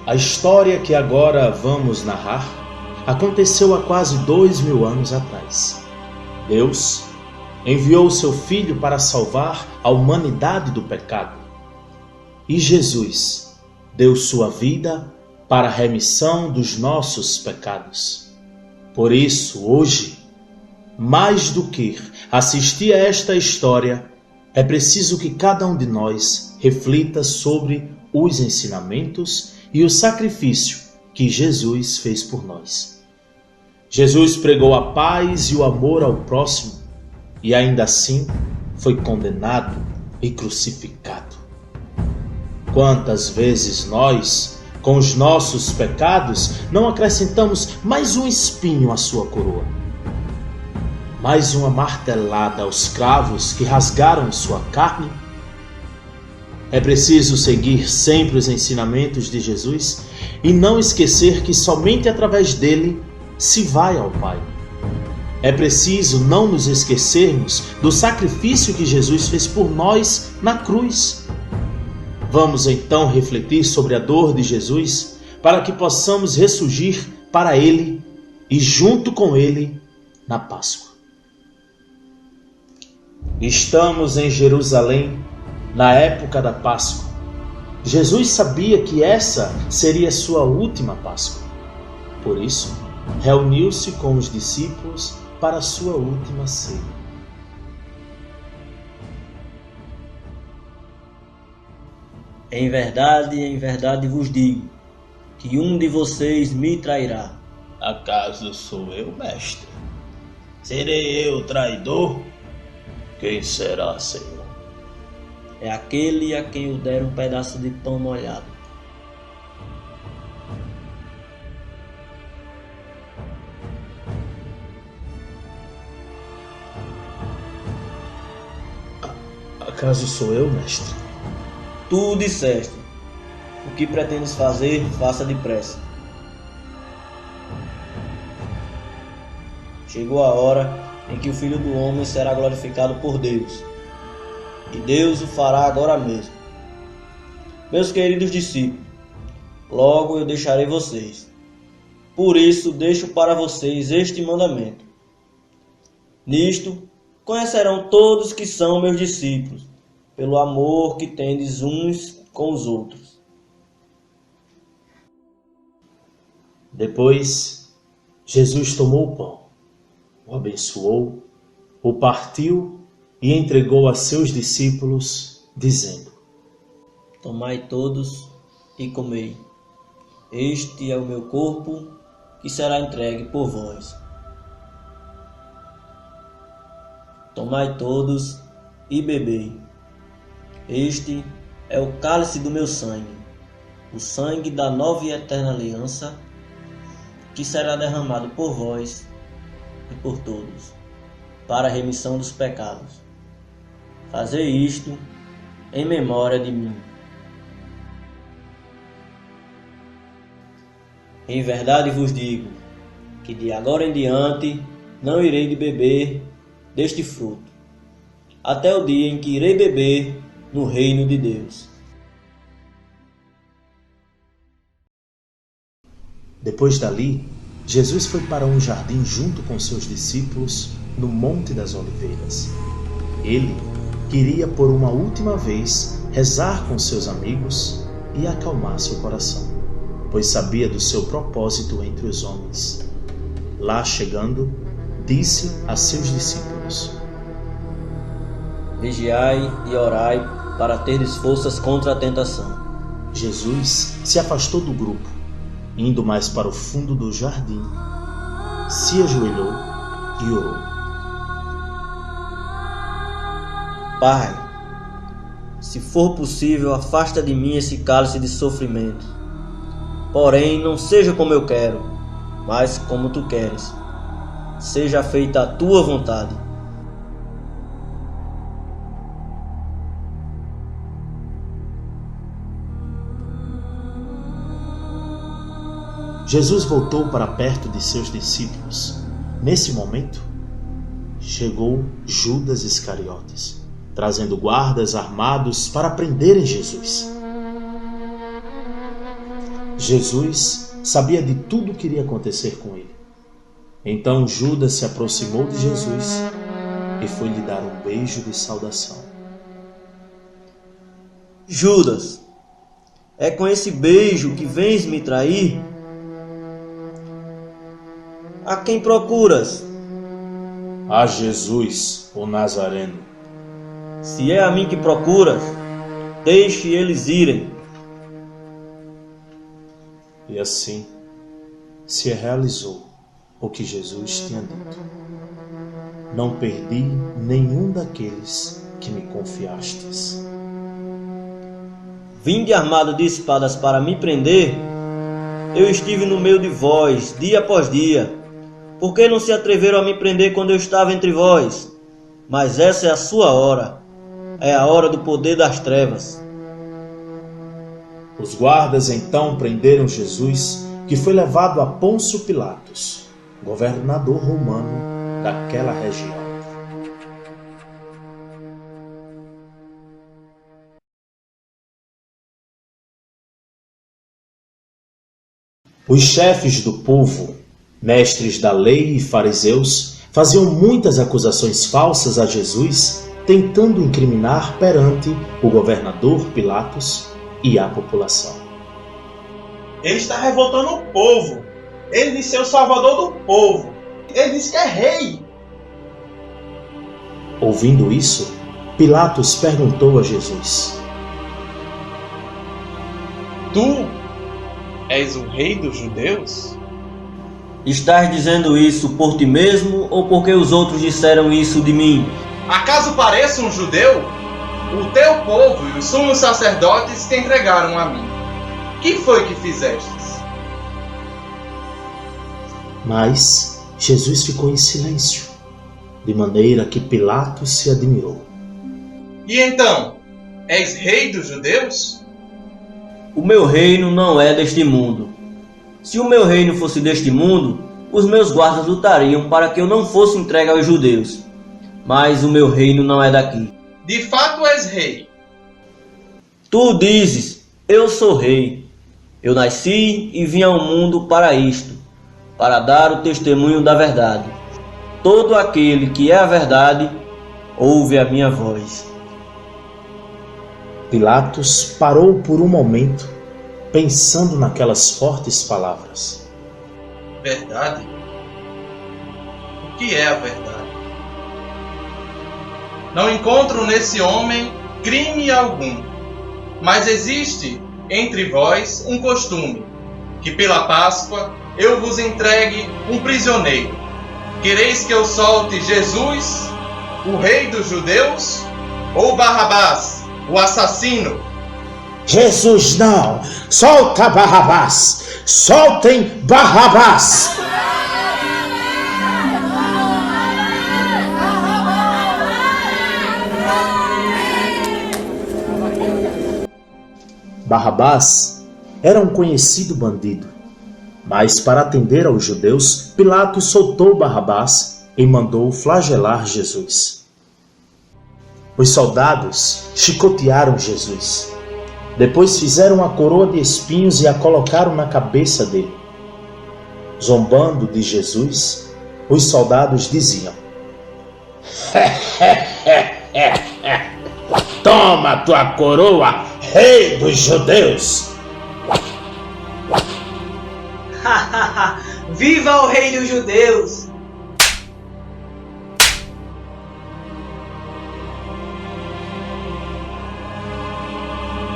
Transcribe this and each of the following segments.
A história que agora vamos narrar aconteceu há quase 2000 anos atrás. Deus enviou seu Filho para salvar a humanidade do pecado. E Jesus deu sua vida para a remissão dos nossos pecados. Por isso, hoje, mais do que assistir a esta história, é preciso que cada um de nós reflita sobre os ensinamentos e o sacrifício que Jesus fez por nós. Jesus pregou a paz e o amor ao próximo e ainda assim foi condenado e crucificado. Quantas vezes nós, com os nossos pecados, não acrescentamos mais um espinho à sua coroa? Mais uma martelada aos cravos que rasgaram sua carne? É preciso seguir sempre os ensinamentos de Jesus e não esquecer que somente através dele se vai ao Pai. É preciso não nos esquecermos do sacrifício que Jesus fez por nós na cruz. Vamos então refletir sobre a dor de Jesus para que possamos ressurgir para Ele e junto com Ele na Páscoa. Estamos em Jerusalém na época da Páscoa. Jesus sabia que essa seria sua última Páscoa. Por isso, reuniu-se com os discípulos para a sua última ceia. Em verdade vos digo, que um de vocês me trairá. Acaso sou eu, mestre? Serei eu o traidor? Quem será, Senhor? É aquele a quem eu der um pedaço de pão molhado. Acaso sou eu, mestre? Tu disseste. O que pretendes fazer, faça depressa. Chegou a hora em que o Filho do Homem será glorificado por Deus. E Deus o fará agora mesmo. Meus queridos discípulos, logo eu deixarei vocês. Por isso deixo para vocês este mandamento. Nisto conhecerão todos que são meus discípulos, pelo amor que tendes uns com os outros. Depois, Jesus tomou o pão, o abençoou, o partiu e entregou a seus discípulos, dizendo: Tomai todos e comei. Este é o meu corpo, que será entregue por vós. Tomai todos e bebei. Este é o cálice do meu sangue, o sangue da nova e eterna aliança, que será derramado por vós e por todos, para a remissão dos pecados. Fazei isto em memória de mim. Em verdade vos digo, que de agora em diante não irei de beber deste fruto, até o dia em que irei beber no reino de Deus. Depois dali, Jesus foi para um jardim junto com seus discípulos no Monte das Oliveiras. Ele queria por uma última vez rezar com seus amigos e acalmar seu coração, pois sabia do seu propósito entre os homens. Lá chegando, disse a seus discípulos: Vigiai e orai para terdes forças contra a tentação. Jesus se afastou do grupo, indo mais para o fundo do jardim, se ajoelhou e orou. Pai, se for possível, afasta de mim esse cálice de sofrimento. Porém, não seja como eu quero, mas como tu queres. Seja feita a tua vontade. Jesus voltou para perto de seus discípulos. Nesse momento, chegou Judas Iscariotes, trazendo guardas armados para prenderem Jesus. Jesus sabia de tudo o que iria acontecer com ele. Então Judas se aproximou de Jesus e foi lhe dar um beijo de saudação. Judas, é com esse beijo que vens me trair? A quem procuras? A Jesus, o Nazareno. Se é a mim que procuras, deixe eles irem. E assim se realizou o que Jesus tinha dito. Não perdi nenhum daqueles que me confiastes. Vinde armado de espadas para me prender? Eu estive no meio de vós, dia após dia. Por que não se atreveram a me prender quando eu estava entre vós? Mas essa é a sua hora. É a hora do poder das trevas. Os guardas então prenderam Jesus, que foi levado a Pôncio Pilatos, governador romano daquela região. Os chefes do povo, mestres da lei e fariseus, faziam muitas acusações falsas a Jesus, tentando incriminar perante o governador Pilatos e a população. Ele está revoltando o povo. Ele diz ser o salvador do povo. Ele diz que é rei. Ouvindo isso, Pilatos perguntou a Jesus: Tu és o rei dos judeus? Estás dizendo isso por ti mesmo ou porque os outros disseram isso de mim? Acaso pareço um judeu? O teu povo e os sumos sacerdotes te entregaram a mim. Que foi que fizestes? Mas Jesus ficou em silêncio, de maneira que Pilatos se admirou. E então, és rei dos judeus? O meu reino não é deste mundo. Se o meu reino fosse deste mundo, os meus guardas lutariam para que eu não fosse entregue aos judeus. Mas o meu reino não é daqui. De fato és rei. Tu dizes, eu sou rei. Eu nasci e vim ao mundo para isto, para dar o testemunho da verdade. Todo aquele que é a verdade, ouve a minha voz. Pilatos parou por um momento, pensando naquelas fortes palavras. Verdade? O que é a verdade? Não encontro nesse homem crime algum, mas existe entre vós um costume, que pela Páscoa eu vos entregue um prisioneiro. Quereis que eu solte Jesus, o rei dos judeus, ou Barrabás, o assassino? Jesus não! Solta Barrabás! Soltem Barrabás! Barrabás era um conhecido bandido, mas para atender aos judeus, Pilatos soltou Barrabás e mandou flagelar Jesus. Os soldados chicotearam Jesus. Depois fizeram uma coroa de espinhos e a colocaram na cabeça dele. Zombando de Jesus, os soldados diziam: Toma tua coroa, rei dos judeus! Viva o rei dos judeus!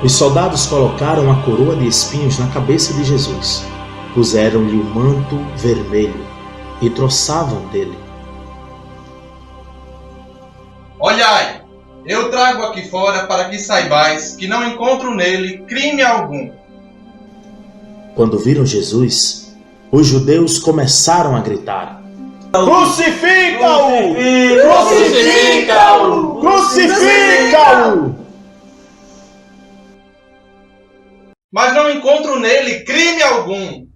Os soldados colocaram a coroa de espinhos na cabeça de Jesus, puseram-lhe o manto vermelho e troçavam dele. Olhai, eu trago aqui fora para que saibais que não encontro nele crime algum. Quando viram Jesus, os judeus começaram a gritar: Crucifica-o! Crucifica-o! Crucifica-o! Mas não encontro nele crime algum.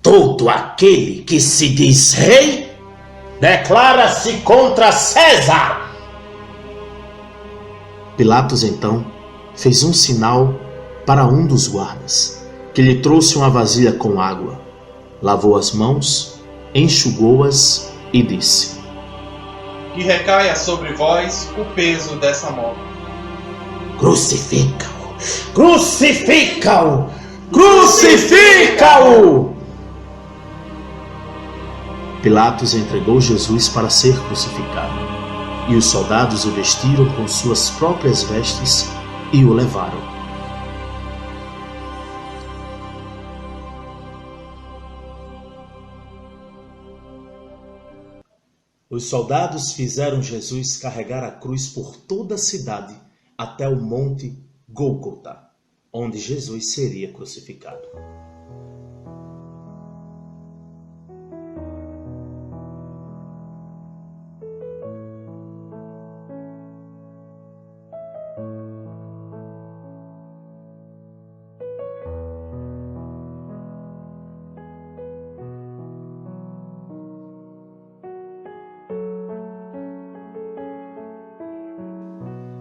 Todo aquele que se diz rei declara-se contra César. Pilatos então fez um sinal para um dos guardas, que lhe trouxe uma vasilha com água, lavou as mãos, enxugou-as e disse: Que recaia sobre vós o peso dessa morte. Crucifica-o! Crucifica-o! Crucifica-o! Pilatos entregou Jesus para ser crucificado, e os soldados o vestiram com suas próprias vestes e o levaram. Os soldados fizeram Jesus carregar a cruz por toda a cidade até o monte Gólgota, onde Jesus seria crucificado.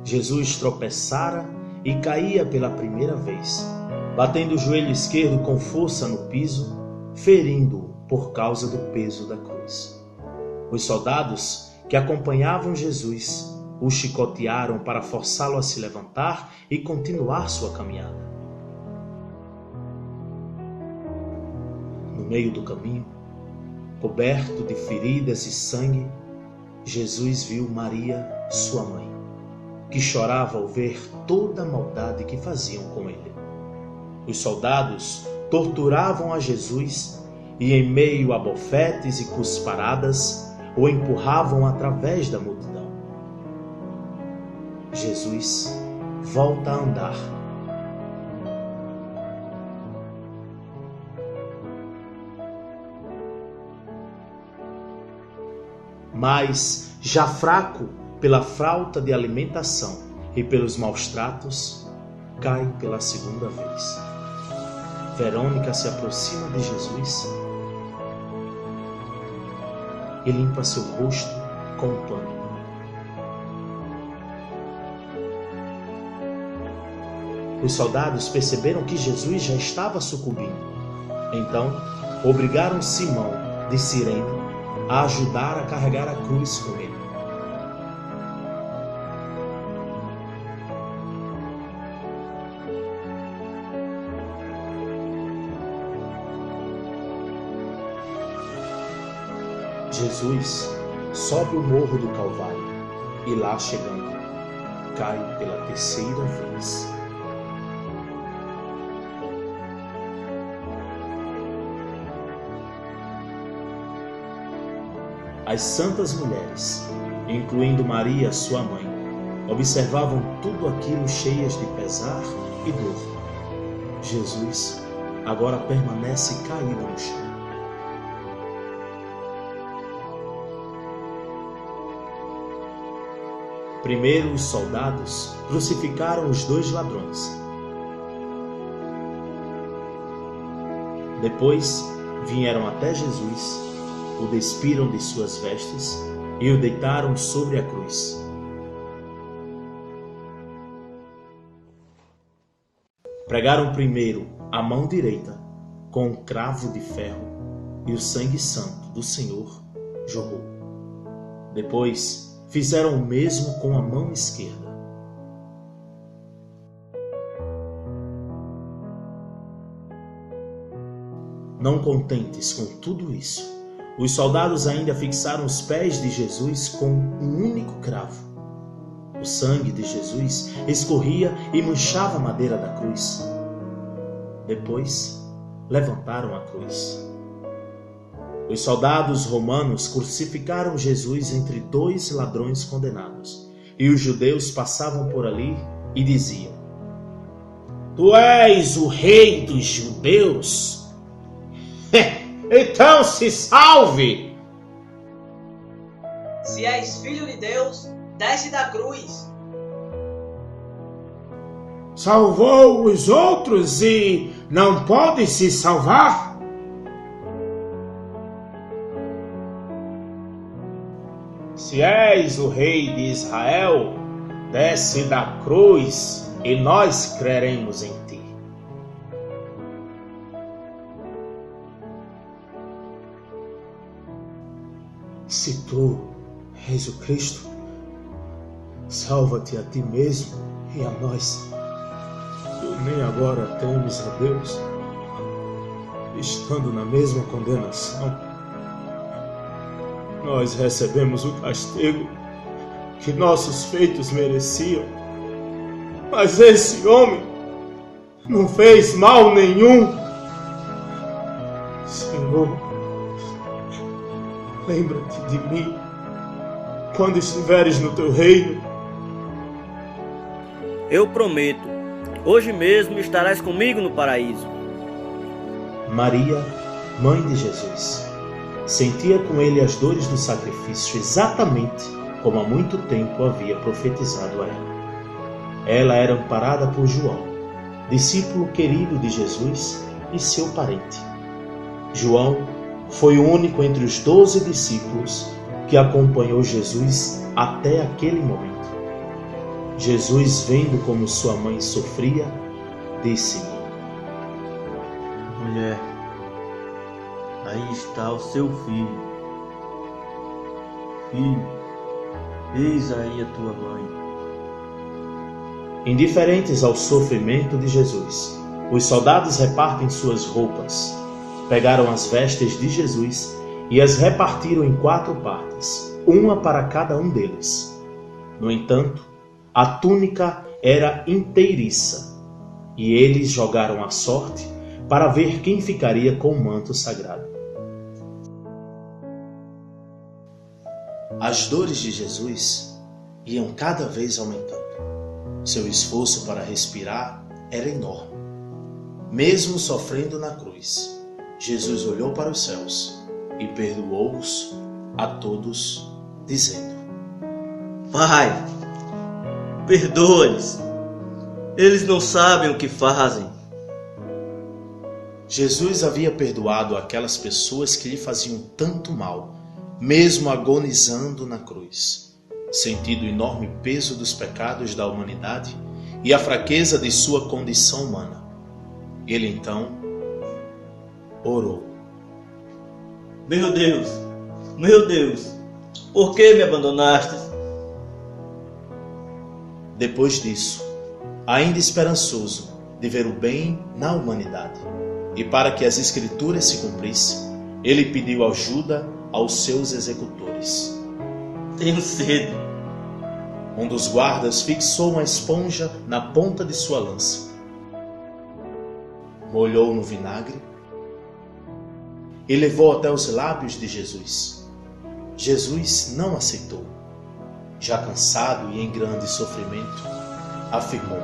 Jesus tropeçara e caía pela primeira vez, batendo o joelho esquerdo com força no piso, ferindo-o por causa do peso da cruz. Os soldados que acompanhavam Jesus o chicotearam para forçá-lo a se levantar e continuar sua caminhada. No meio do caminho, coberto de feridas e sangue, Jesus viu Maria, sua mãe, que chorava ao ver toda a maldade que faziam com ele. Os soldados torturavam a Jesus e, em meio a bofetes e cusparadas, o empurravam através da multidão. Jesus volta a andar. Mas, já fraco pela falta de alimentação e pelos maus tratos, cai pela segunda vez. Verônica se aproxima de Jesus e limpa seu rosto com um pano. Os soldados perceberam que Jesus já estava sucumbindo. Então, obrigaram Simão de Cirene a ajudar a carregar a cruz com ele. Jesus sobe o morro do Calvário e, lá chegando, cai pela terceira vez. As santas mulheres, incluindo Maria, sua mãe, observavam tudo aquilo cheias de pesar e dor. Jesus agora permanece caído no chão. Primeiro, os soldados crucificaram os 2 ladrões. Depois, vieram até Jesus, o despiram de suas vestes e o deitaram sobre a cruz. Pregaram primeiro a mão direita com um cravo de ferro e o sangue santo do Senhor jorrou. Depois, fizeram o mesmo com a mão esquerda. Não contentes com tudo isso, os soldados ainda fixaram os pés de Jesus com um único cravo. O sangue de Jesus escorria e manchava a madeira da cruz. Depois, levantaram a cruz. Os soldados romanos crucificaram Jesus entre 2 ladrões condenados, e os judeus passavam por ali e diziam: Tu és o rei dos judeus? Então se salve! Se és filho de Deus, desce da cruz. Salvou os outros e não pode se salvar? Se és o rei de Israel, desce da cruz e nós creremos em ti. Se tu és o Cristo, salva-te a ti mesmo e a nós. Tu nem agora temes a Deus, estando na mesma condenação. Nós recebemos o castigo que nossos feitos mereciam, mas esse homem não fez mal nenhum. Senhor, lembra-te de mim quando estiveres no teu reino. Eu prometo, hoje mesmo estarás comigo no paraíso. Maria, mãe de Jesus, sentia com ele as dores do sacrifício exatamente como há muito tempo havia profetizado a ela. Ela era amparada por João, discípulo querido de Jesus e seu parente. João foi o único entre os 12 discípulos que acompanhou Jesus até aquele momento. Jesus, vendo como sua mãe sofria, disse-lhe: Mulher, aí está o seu filho. Filho, eis aí a tua mãe. Indiferentes ao sofrimento de Jesus, os soldados repartem suas roupas. Pegaram as vestes de Jesus e as repartiram em 4 partes, uma para cada um deles. No entanto, a túnica era inteiriça, e eles jogaram a sorte para ver quem ficaria com o manto sagrado. As dores de Jesus iam cada vez aumentando. Seu esforço para respirar era enorme. Mesmo sofrendo na cruz, Jesus olhou para os céus e perdoou-os a todos, dizendo: Pai, perdoa-lhes, eles não sabem o que fazem. Jesus havia perdoado aquelas pessoas que lhe faziam tanto mal, mesmo agonizando na cruz, sentindo o enorme peso dos pecados da humanidade e a fraqueza de sua condição humana. Ele então orou: Meu Deus, por que me abandonaste? Depois disso, ainda esperançoso de ver o bem na humanidade, e para que as Escrituras se cumprissem, ele pediu ajuda aos seus executores. Tenho sede. Um dos guardas fixou uma esponja na ponta de sua lança, molhou no vinagre e levou até os lábios de Jesus. Jesus não aceitou. Já cansado e em grande sofrimento, afirmou: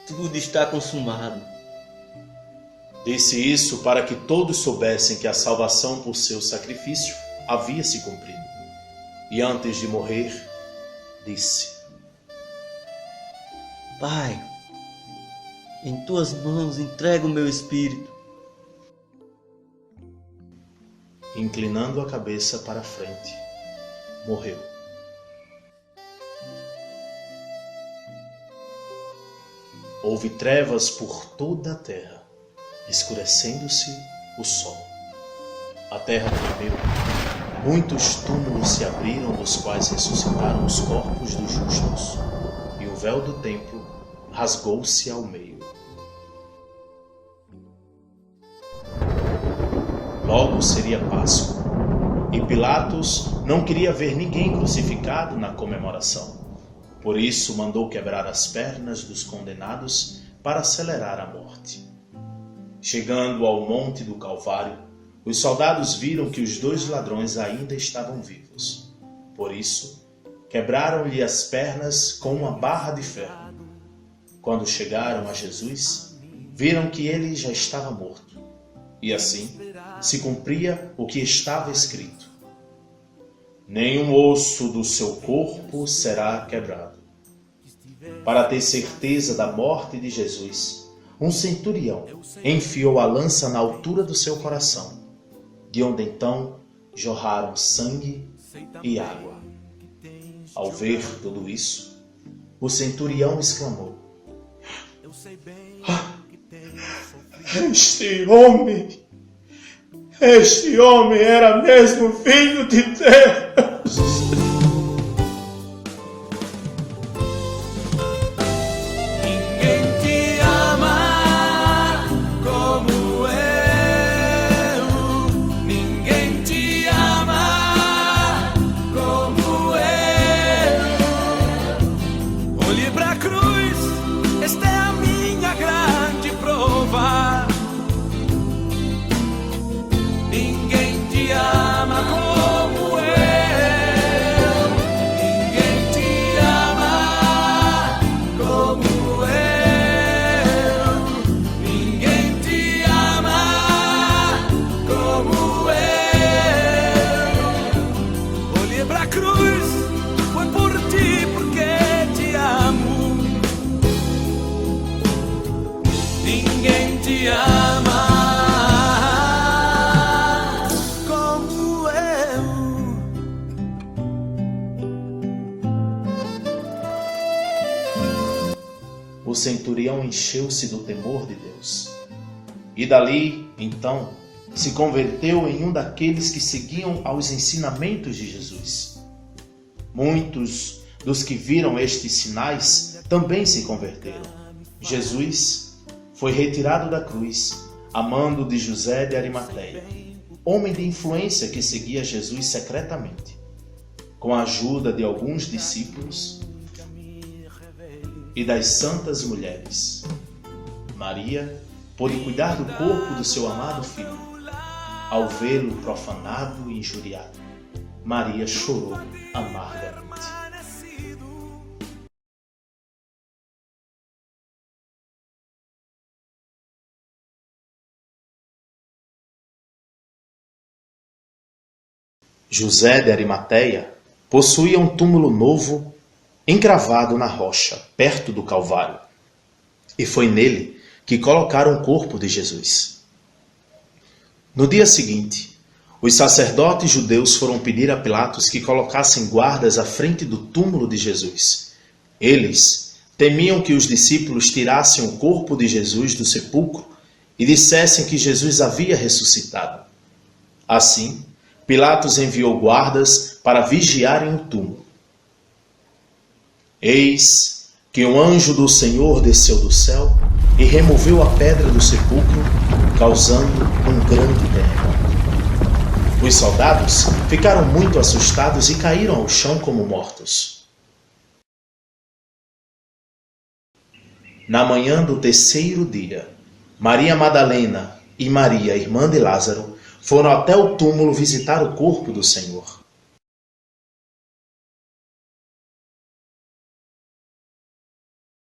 Tudo está consumado. Disse isso para que todos soubessem que a salvação por seu sacrifício havia se cumprido. E antes de morrer, disse: Pai, em tuas mãos entrego o meu espírito. Inclinando a cabeça para a frente, morreu. Houve trevas por toda a terra, escurecendo-se o sol. A terra tremeu, muitos túmulos se abriram, dos quais ressuscitaram os corpos dos justos, e o véu do templo rasgou-se ao meio. Logo seria Páscoa, e Pilatos não queria ver ninguém crucificado na comemoração. Por isso mandou quebrar as pernas dos condenados para acelerar a morte. Chegando ao Monte do Calvário, os soldados viram que os 2 ladrões ainda estavam vivos. Por isso, quebraram-lhe as pernas com uma barra de ferro. Quando chegaram a Jesus, viram que ele já estava morto. E assim se cumpria o que estava escrito: nenhum osso do seu corpo será quebrado. Para ter certeza da morte de Jesus, um centurião enfiou a lança na altura do seu coração, de onde então jorraram sangue e água. Ao ver tudo isso, o centurião exclamou: Este homem Este homem era mesmo filho de Deus. Ninguém te ama como eu. Ninguém te ama como eu. Olhe pra cruz, esta é a minha grande prova. Ninguém te ama como eu. Ninguém te ama como eu. Ninguém te ama como eu. Olhei pra cruz, foi por ti porque te amo. Ninguém te ama. O centurião encheu-se do temor de Deus. E dali, então, se converteu em um daqueles que seguiam aos ensinamentos de Jesus. Muitos dos que viram estes sinais também se converteram. Jesus foi retirado da cruz, a mando de José de Arimateia, homem de influência que seguia Jesus secretamente. Com a ajuda de alguns discípulos e das santas mulheres, Maria pôde cuidar do corpo do seu amado filho. Ao vê-lo profanado e injuriado, Maria chorou amargamente. José de Arimateia possuía um túmulo novo encravado na rocha, perto do Calvário, e foi nele que colocaram o corpo de Jesus. No dia seguinte, os sacerdotes judeus foram pedir a Pilatos que colocassem guardas à frente do túmulo de Jesus. Eles temiam que os discípulos tirassem o corpo de Jesus do sepulcro e dissessem que Jesus havia ressuscitado. Assim, Pilatos enviou guardas para vigiarem o túmulo. Eis que um anjo do Senhor desceu do céu e removeu a pedra do sepulcro, causando um grande terremoto. Os soldados ficaram muito assustados e caíram ao chão como mortos. Na manhã do terceiro dia, Maria Madalena e Maria, irmã de Lázaro, foram até o túmulo visitar o corpo do Senhor.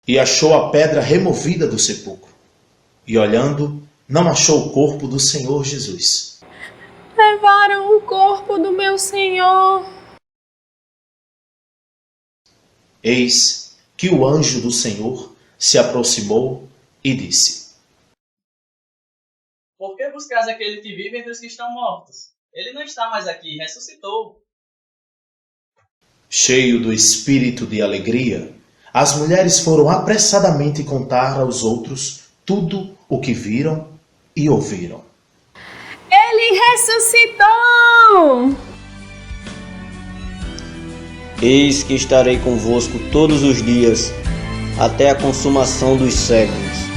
E achou a pedra removida do sepulcro. E olhando, não achou o corpo do Senhor Jesus. Levaram o corpo do meu Senhor. Eis que o anjo do Senhor se aproximou e disse: Por que buscais aquele que vive entre os que estão mortos? Ele não está mais aqui, ressuscitou. Cheio do espírito de alegria, as mulheres foram apressadamente contar aos outros tudo o que viram e ouviram. Ele ressuscitou! Eis que estarei convosco todos os dias, até a consumação dos séculos.